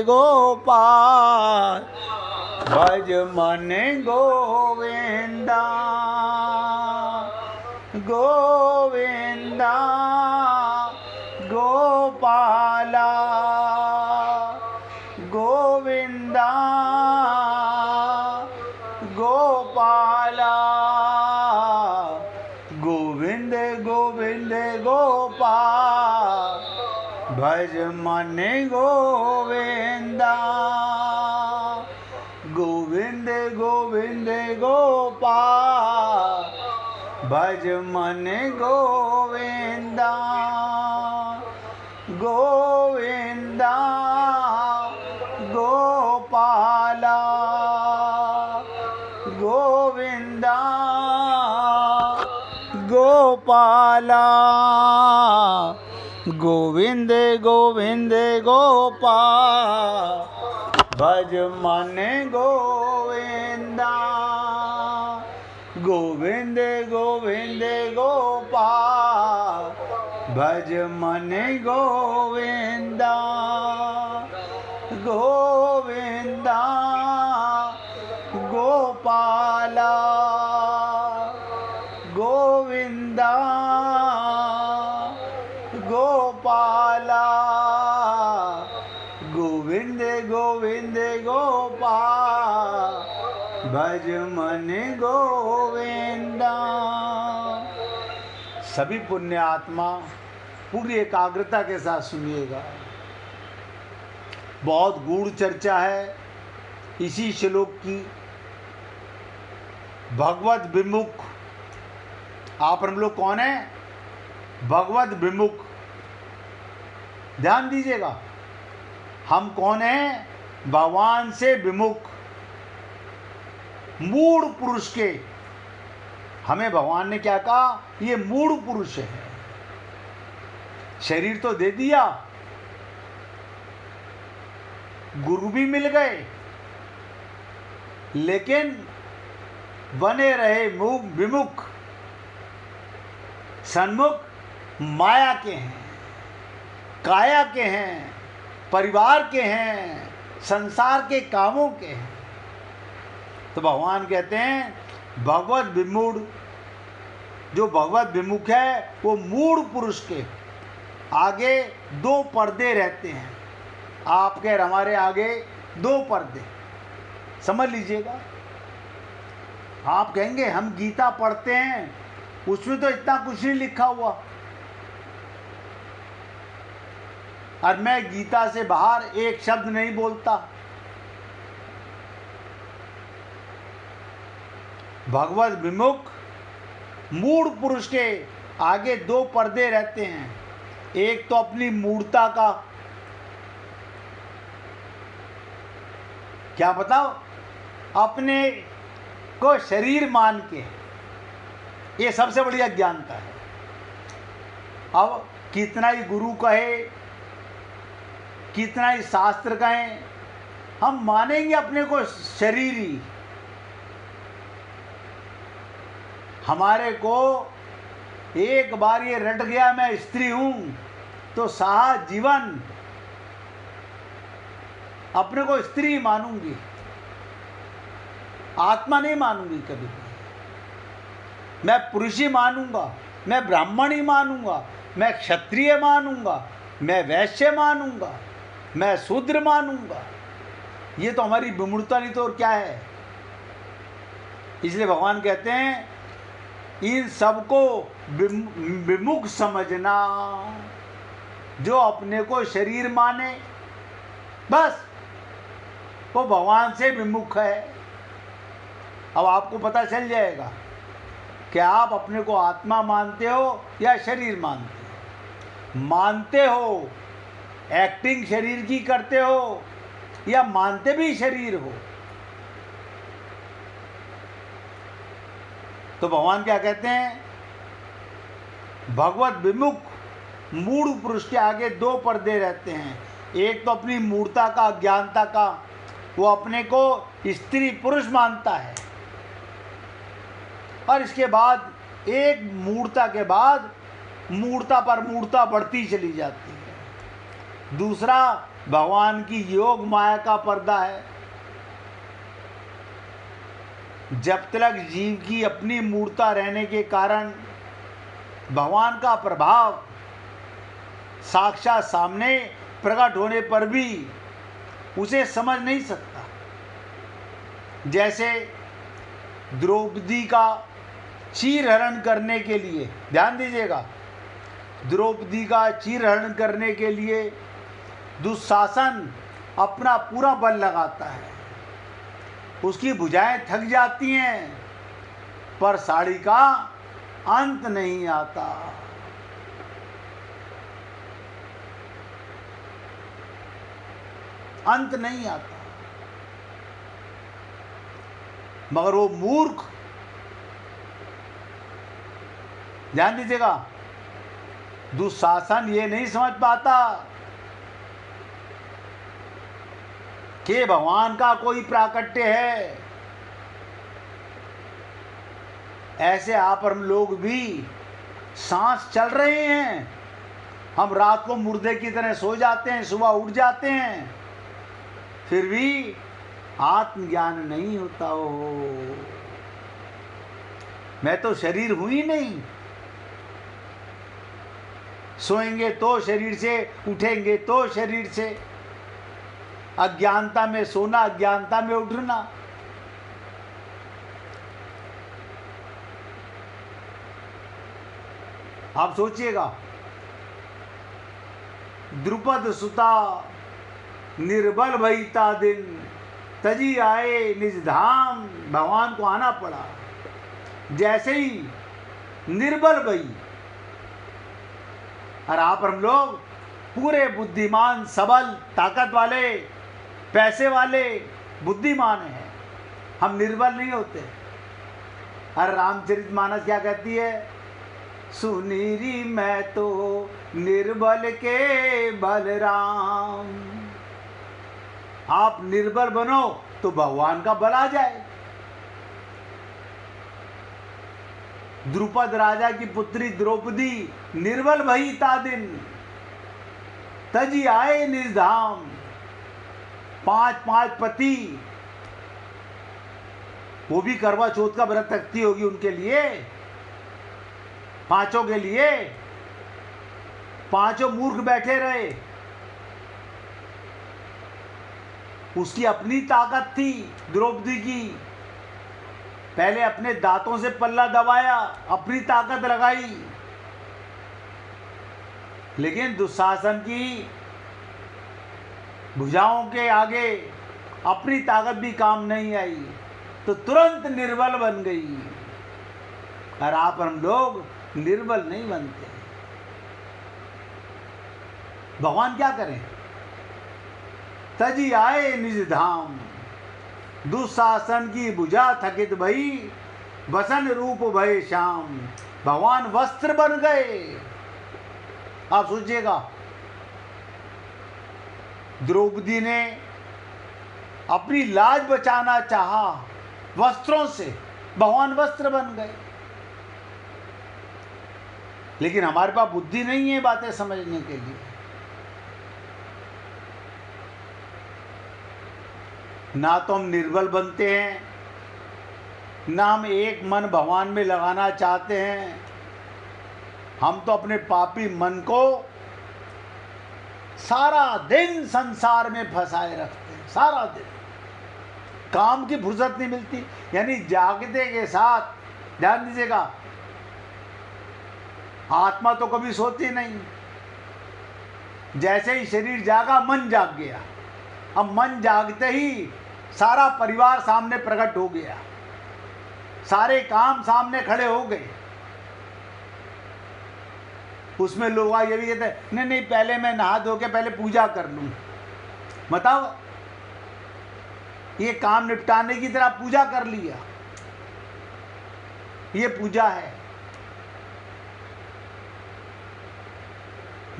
गोपाल भज मन गोविंदा गोविंदा गोपाला गोविंदा गोपाला गोविंद गोविंद गोपाल भज मन गोविंदा गोविंद गोविंद गोपाल भज मन गोविंदा गोविंदा गोपाला गोविंदा गोपाला गोविंद गोविंद गोपाल भज मन गोविंदा गोविंद गोविंद गोपाल भज मन गोविंदा गोविंदा गोपाला गोविंदा गोपाला गोविंद गोविंद गोपाल भज मन गोविंदा। सभी पुण्य आत्मा पूरी एकाग्रता के साथ सुनिएगा। बहुत गूढ़ चर्चा है इसी श्लोक की। भगवत विमुख, आप हम लोग कौन है? भगवत विमुख। ध्यान दीजिएगा, हम कौन हैं? भगवान से विमुख, मूढ़ पुरुष के। हमें भगवान ने क्या कहा? ये मूढ़ पुरुष है। शरीर तो दे दिया, गुरु भी मिल गए, लेकिन बने रहे विमुख, सन्मुख माया के हैं, काया के हैं, परिवार के हैं, संसार के कामों के हैं। तो भगवान कहते हैं भगवत विमूढ़, जो भगवत विमुख है वो मूढ़ पुरुष के आगे दो पर्दे रहते हैं। आपके और हमारे आगे दो पर्दे, समझ लीजिएगा। आप कहेंगे हम गीता पढ़ते हैं, उसमें तो इतना कुछ नहीं लिखा हुआ, और मैं गीता से बाहर एक शब्द नहीं बोलता। भगवत विमुख मूढ़ पुरुष के आगे दो पर्दे रहते हैं। एक तो अपनी मूढ़ता का, क्या बताओ, अपने को शरीर मान के, ये सबसे बड़ी अज्ञानता है। अब कितना ही गुरु कहे, कितना ही शास्त्र कहें, हम मानेंगे अपने को शरीर ही। हमारे को एक बार ये रट गया मैं स्त्री हूं, तो सारा जीवन अपने को स्त्री मानूंगी, आत्मा नहीं मानूंगी कभी। मैं पुरुष ही मानूंगा, मैं ब्राह्मण ही मानूंगा, मैं क्षत्रिय मानूंगा, मैं वैश्य मानूंगा, मैं शूद्र मानूंगा। ये तो हमारी विमूढ़ता नहीं तो और क्या है। इसलिए भगवान कहते हैं इन सबको विमुख समझना। जो अपने को शरीर माने, बस वो भगवान से विमुख है। अब आपको पता चल जाएगा कि आप अपने को आत्मा मानते हो या शरीर मानते हो। मानते हो, एक्टिंग शरीर की करते हो, या मानते भी शरीर हो। तो भगवान क्या कहते हैं? भगवत विमुख मूढ़ पुरुष के आगे दो पर्दे रहते हैं। एक तो अपनी मूढ़ता का, अज्ञानता का, वो अपने को स्त्री पुरुष मानता है, और इसके बाद एक मूढ़ता के बाद मूढ़ता पर मूढ़ता बढ़ती चली जाती है। दूसरा भगवान की योग माया का पर्दा है। जब तक जीव की अपनी मूर्ता रहने के कारण भगवान का प्रभाव साक्षात सामने प्रकट होने पर भी उसे समझ नहीं सकता। जैसे द्रौपदी का चीरहरण करने के लिए, ध्यान दीजिएगा, द्रौपदी का चीरहरण करने के लिए दुशासन अपना पूरा बल लगाता है, उसकी भुजाएं थक जाती हैं, पर साड़ी का अंत नहीं आता। अंत नहीं आता। मगर वो मूर्ख, ध्यान दीजिएगा, दुशासन ये नहीं समझ पाता कि भगवान का कोई प्राकट्य है। ऐसे आप हम लोग भी सांस चल रहे हैं, हम रात को मुर्दे की तरह सो जाते हैं, सुबह उठ जाते हैं, फिर भी आत्मज्ञान नहीं होता हो। मैं तो शरीर हूं ही नहीं। सोएंगे तो शरीर से, उठेंगे तो शरीर से। अज्ञानता में सोना, अज्ञानता में उठना। आप सोचिएगा, द्रुपद सुता निर्बल भईता दिन, तजी आए निज धाम। भगवान को आना पड़ा। जैसे ही निर्बल भई, और आप हम लोग पूरे बुद्धिमान, सबल, ताकत वाले, पैसे वाले, बुद्धिमान हैं, हम निर्बल नहीं होते। और रामचरितमानस क्या कहती है? सुनीरी मैं तो निर्बल के बलराम। आप निर्बल बनो तो भगवान का बल आ जाए। द्रुपद राजा की पुत्री द्रौपदी निर्बल भई ता दिन, तजी आए निज धाम। 5 पति, वो भी करवा चौथ का व्रत रखती होगी उनके लिए, पांचों के लिए। पांचों मूर्ख बैठे रहे। उसकी अपनी ताकत थी द्रौपदी की। पहले अपने दांतों से पल्ला दबाया, अपनी ताकत लगाई। लेकिन दुशासन की भुजाओं के आगे अपनी ताकत भी काम नहीं आई, तो तुरंत निर्बल बन गई। और आप हम लोग निर्बल नहीं बनते। भगवान क्या करें? तजी आए निज धाम, दुशासन की भुजा थकित भई, वसन रूप भय श्याम। भगवान वस्त्र बन गए। आप सोचिएगा, द्रौपदी ने अपनी लाज बचाना चाहा वस्त्रों से, भगवान वस्त्र बन गए। लेकिन हमारे पास बुद्धि नहीं है बातें समझने के लिए। ना तो हम निर्बल बनते हैं, ना हम एक मन भगवान में लगाना चाहते हैं। हम तो अपने पापी मन को सारा दिन संसार में फंसाए रखते हैं। सारा दिन काम की फुर्सत नहीं मिलती। यानी जागते के साथ, ध्यान दीजिएगा, आत्मा तो कभी सोती नहीं। जैसे ही शरीर जागा, मन जाग गया। अब मन जागते ही सारा परिवार सामने प्रकट हो गया, सारे काम सामने खड़े हो गए। उसमें लोग ये भी कहते हैं, नहीं नहीं, पहले मैं नहा धो के पहले पूजा कर लूं। बताओ, ये काम निपटाने की तरह पूजा कर लिया। ये पूजा है।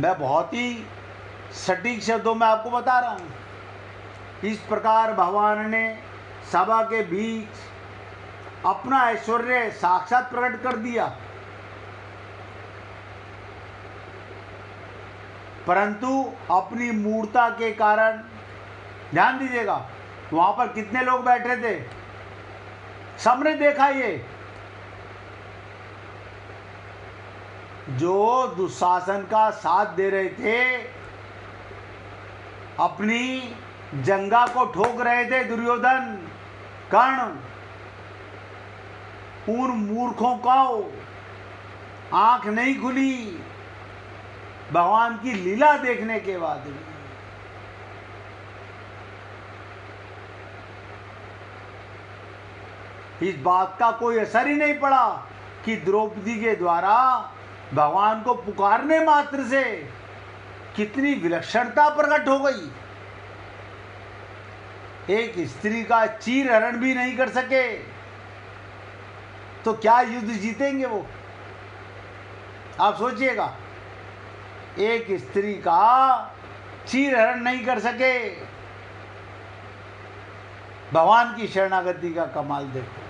मैं बहुत ही सटीक शब्दों में आपको बता रहा हूं। इस प्रकार भगवान ने सभा के बीच अपना ऐश्वर्य साक्षात प्रकट कर दिया। परंतु अपनी मूर्खता के कारण, ध्यान दीजिएगा, वहां पर कितने लोग बैठे थे, सबने देखा ये, जो दुशासन का साथ दे रहे थे, अपनी जंगा को ठोक रहे थे, दुर्योधन, कर्ण, उन मूर्खों का आंख नहीं खुली भगवान की लीला देखने के बाद भी। इस बात का कोई असर ही नहीं पड़ा कि द्रौपदी के द्वारा भगवान को पुकारने मात्र से कितनी विलक्षणता प्रकट हो गई। एक स्त्री का चीर हरण भी नहीं कर सके तो क्या युद्ध जीतेंगे वो? आप सोचिएगा, एक स्त्री का चीर हरण नहीं कर सके, भगवान की शरणागति का कमाल देखो।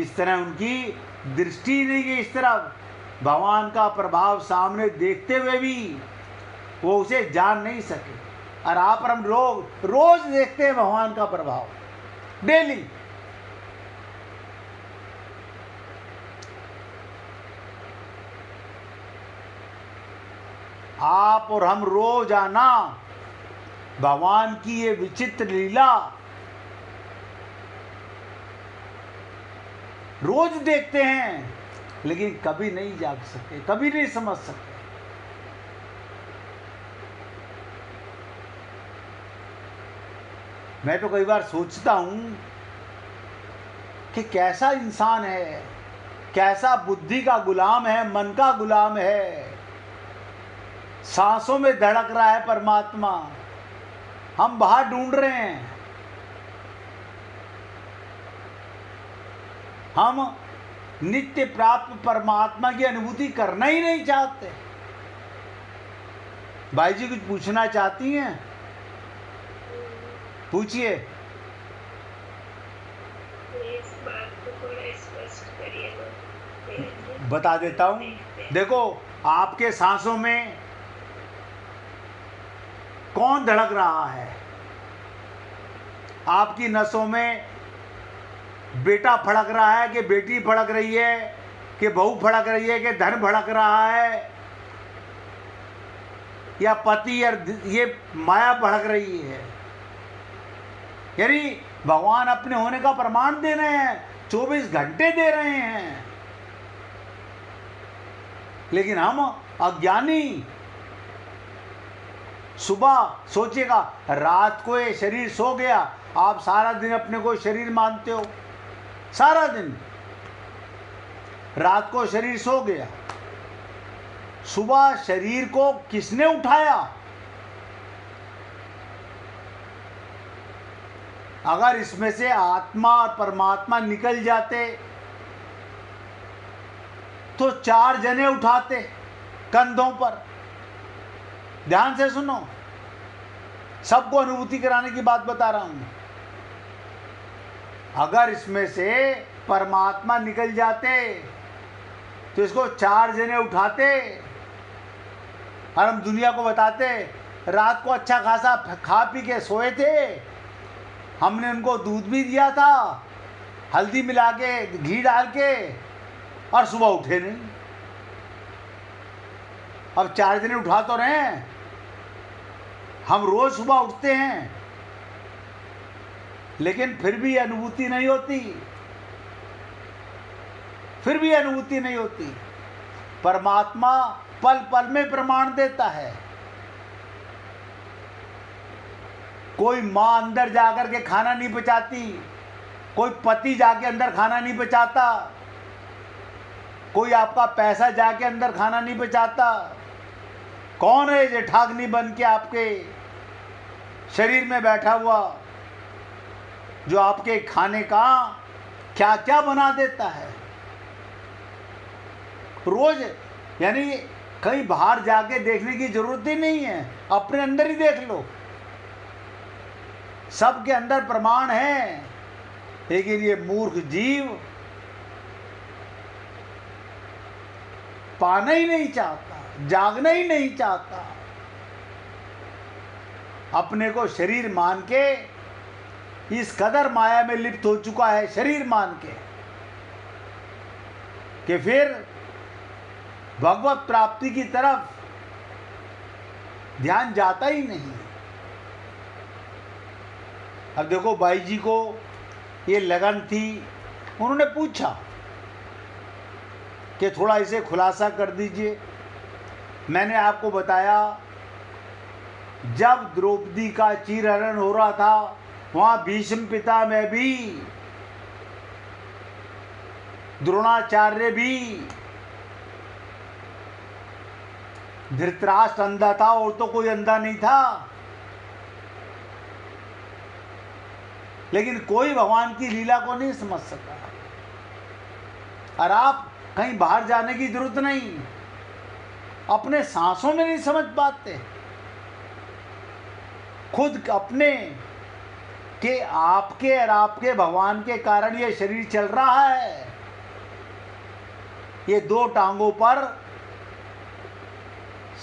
इस तरह उनकी दृष्टि नहीं गई इस तरफ, भगवान का प्रभाव सामने देखते हुए भी वो उसे जान नहीं सके। और आप और हम लोग रोज देखते हैं भगवान का प्रभाव, डेली। आप और हम रोजाना भगवान की ये विचित्र लीला रोज देखते हैं, लेकिन कभी नहीं जाग सकते, कभी नहीं समझ सकते। मैं तो कई बार सोचता हूं कि कैसा इंसान है, कैसा बुद्धि का गुलाम है, मन का गुलाम है, सांसों में धड़क रहा है परमात्मा, हम बाहर ढूंढ रहे हैं। हम नित्य प्राप्त परमात्मा की अनुभूति करना ही नहीं चाहते। भाई जी कुछ पूछना चाहती हैं? पूछिए। इस बात को थोड़ा स्पष्ट करिए ना। बता देता हूं। देखो, आपके सांसों में कौन धड़क रहा है? आपकी नसों में बेटा फड़क रहा है कि बेटी फड़क रही है, कि बहू फड़क रही है, कि धन भड़क रहा है, या पति या ये माया भड़क रही है? यानी भगवान अपने होने का प्रमाण दे रहे हैं, 24 घंटे दे रहे हैं, लेकिन हम अज्ञानी। सुबह सोचिएगा, रात को ये शरीर सो गया, आप सारा दिन अपने को शरीर मानते हो, सारा दिन। रात को शरीर सो गया, सुबह शरीर को किसने उठाया? अगर इसमें से आत्मा और परमात्मा निकल जाते तो 4 जने उठाते कंधों पर। ध्यान से सुनो, सबको अनुभूति कराने की बात बता रहा हूं। अगर इसमें से परमात्मा निकल जाते तो इसको 4 जने उठाते और हम दुनिया को बताते, रात को अच्छा खासा खा पी के सोए थे, हमने उनको दूध भी दिया था, हल्दी मिला के, घी डाल के, और सुबह उठे नहीं। अब 4 जने उठा तो रहे हैं, हम रोज सुबह उठते हैं, लेकिन फिर भी अनुभूति नहीं होती, फिर भी अनुभूति नहीं होती। परमात्मा पल पल में प्रमाण देता है। कोई माँ अंदर जाकर के खाना नहीं पचाती, कोई पति जाके अंदर खाना नहीं पचाता, कोई आपका पैसा जाके अंदर खाना नहीं पचाता। कौन है ये ठाकनी बन के आपके शरीर में बैठा हुआ, जो आपके खाने का क्या क्या बना देता है रोज? यानी कहीं बाहर जाके देखने की जरूरत ही नहीं है, अपने अंदर ही देख लो, सबके अंदर प्रमाण है। लेकिन ये मूर्ख जीव पाना ही नहीं चाहता, जागना ही नहीं चाहता। अपने को शरीर मान के इस कदर माया में लिप्त हो चुका है, शरीर मान के, कि फिर भगवत प्राप्ति की तरफ ध्यान जाता ही नहीं। अब देखो भाई जी को ये लगन थी, उन्होंने पूछा कि थोड़ा इसे खुलासा कर दीजिए। मैंने आपको बताया जब द्रौपदी का चीरहरण हो रहा था, वहाँ भीष्म पिता में भी, द्रोणाचार्य भी, धृतराष्ट्र अंधा था और तो कोई अंधा नहीं था, लेकिन कोई भगवान की लीला को नहीं समझ सका। और आप कहीं बाहर जाने की जरूरत नहीं, अपने सांसों में नहीं समझ पाते, खुद अपने के आपके और आपके भगवान के कारण ये शरीर चल रहा है। ये दो टांगों पर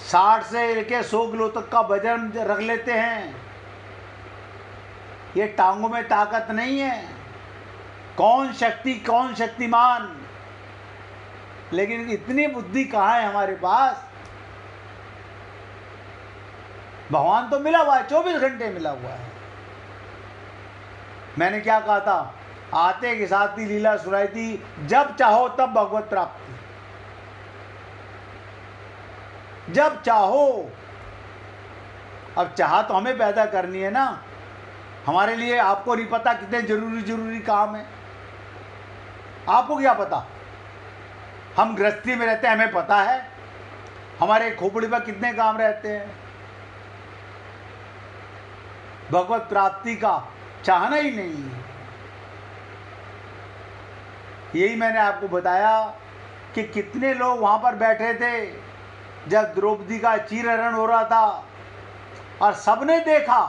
60 से लेकर 100 किलो तक का वजन रख लेते हैं। ये टांगों में ताकत नहीं है। कौन शक्ति, कौन शक्तिमान, लेकिन इतनी बुद्धि कहाँ है हमारे पास। भगवान तो मिला हुआ है, 24 घंटे मिला हुआ है। मैंने क्या कहा था, आते के साथ ही लीला सुनाई थी, जब चाहो तब भगवत प्राप्ति, जब चाहो। अब चाह तो हमें पैदा करनी है ना, हमारे लिए। आपको नहीं पता कितने जरूरी काम है, आपको क्या पता। हम गृहस्थी में रहते हैं, हमें पता है हमारे खोपड़ी पर कितने काम रहते हैं। भगवत प्राप्ति का चाहना ही नहीं है। यही मैंने आपको बताया कि कितने लोग वहां पर बैठे थे जब द्रौपदी का चीरहरण हो रहा था, और सबने देखा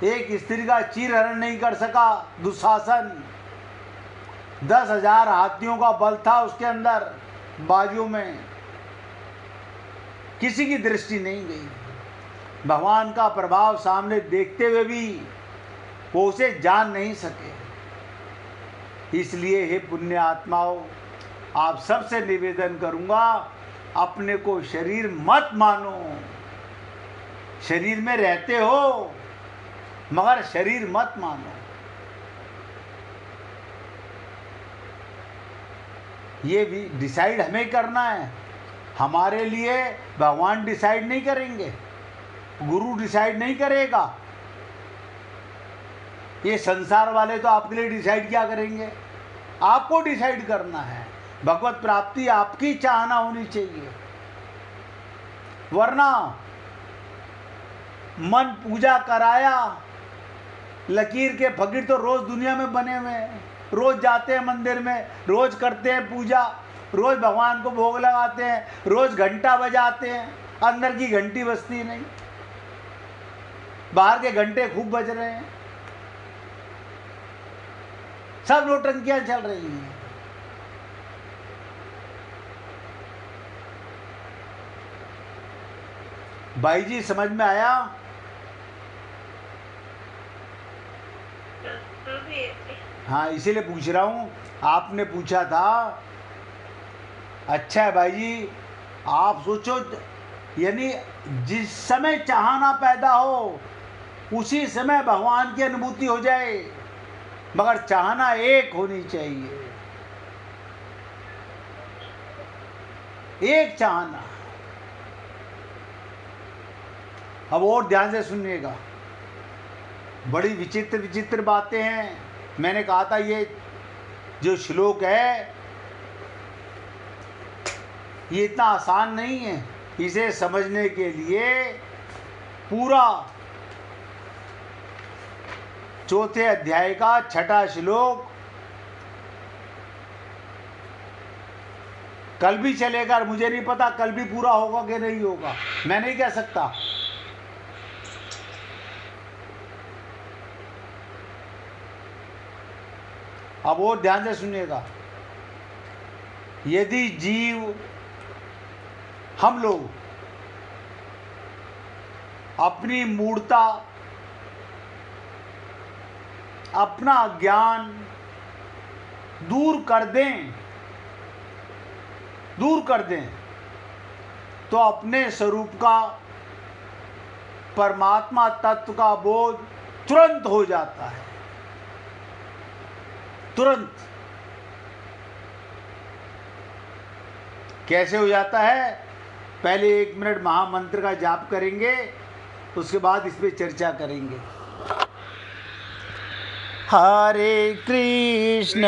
एक स्त्री का चीरहरण नहीं कर सका दुशासन। 10,000 हाथियों का बल था उसके अंदर, बाजुओं में, किसी की दृष्टि नहीं गई। भगवान का प्रभाव सामने देखते हुए भी वो उसे जान नहीं सके। इसलिए हे पुण्य आत्माओं, आप सबसे निवेदन करूंगा, अपने को शरीर मत मानो। शरीर में रहते हो मगर शरीर मत मानो। ये भी डिसाइड हमें करना है, हमारे लिए भगवान डिसाइड नहीं करेंगे, गुरु डिसाइड नहीं करेगा। ये संसार वाले तो आपके लिए डिसाइड क्या करेंगे, आपको डिसाइड करना है। भगवत प्राप्ति आपकी चाहना होनी चाहिए, वरना मन पूजा कराया, लकीर के फकीर तो रोज दुनिया में बने हुए हैं, रोज जाते हैं मंदिर में, रोज करते हैं पूजा, रोज भगवान को भोग लगाते हैं, रोज घंटा बजाते हैं, अंदर की घंटी बजती नहीं, बाहर के घंटे खूब बज रहे हैं, सब नौटंकियां चल रही हैं। भाई जी समझ में आया? हाँ, इसीलिए पूछ रहा हूँ, आपने पूछा था। अच्छा है भाई जी, आप सोचो, यानी जिस समय चाहना पैदा हो उसी समय भगवान की अनुभूति हो जाए, मगर चाहना एक होनी चाहिए, एक चाहना। अब और ध्यान से सुनिएगा, बड़ी विचित्र विचित्र बातें हैं। मैंने कहा था ये जो श्लोक है ये इतना आसान नहीं है। इसे समझने के लिए पूरा 4थे अध्याय का 6ठा श्लोक कल भी चलेगा, मुझे नहीं पता कल भी पूरा होगा कि नहीं होगा, मैं नहीं कह सकता। अब और ध्यान से सुनिएगा, यदि जीव हम लोग अपनी मूढ़ता, अपना ज्ञान दूर कर दें तो अपने स्वरूप का, परमात्मा तत्व का बोध तुरंत हो जाता है। तुरंत। कैसे हो जाता है? पहले 1 मिनट महामंत्र का जाप करेंगे, उसके बाद इस पे चर्चा करेंगे। हरे कृष्ण